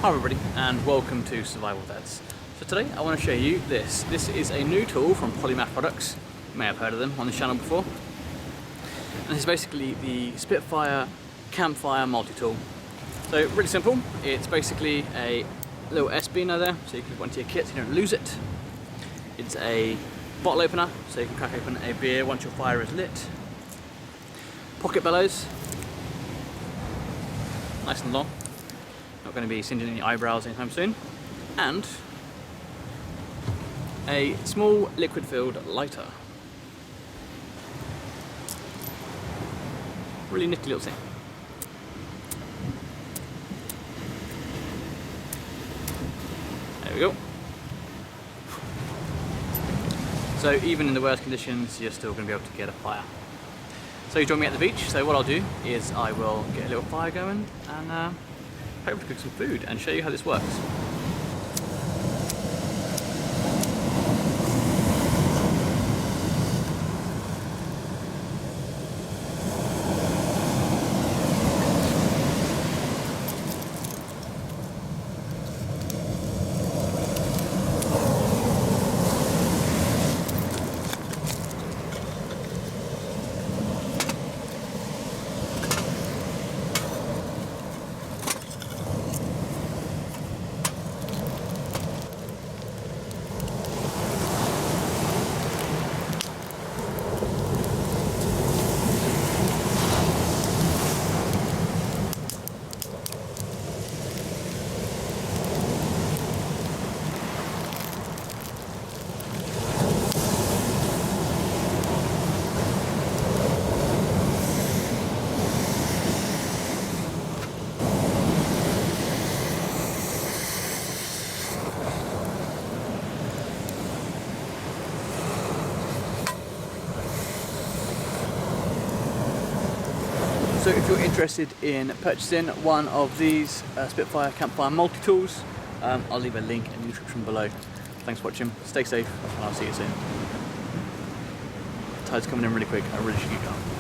Hi everybody and welcome to Survival Dads. So today I want to show you this. This is a new tool from Polymath products. You may have heard of them on the channel before. And this is basically the Spitfire campfire multi-tool. So really simple. It's basically a little S-beaner there, so you can put into your kit so you don't lose it. It's a bottle opener, so you can crack open a beer once your fire is lit. Pocket bellows. Nice and long. Not going to be singeing any eyebrows anytime soon. And a small liquid filled lighter. Really nifty little thing. There we go. So even in the worst conditions, you're still going to be able to get a fire. So you join me at the beach. So what I'll do is I will get a little fire going and hopefully cook some food and show you how this works. So if you're interested in purchasing one of these Spitfire campfire multi-tools, I'll leave a link in the description below. Thanks for watching, stay safe, and I'll see you soon. The tide's coming in really quick, I really should get going.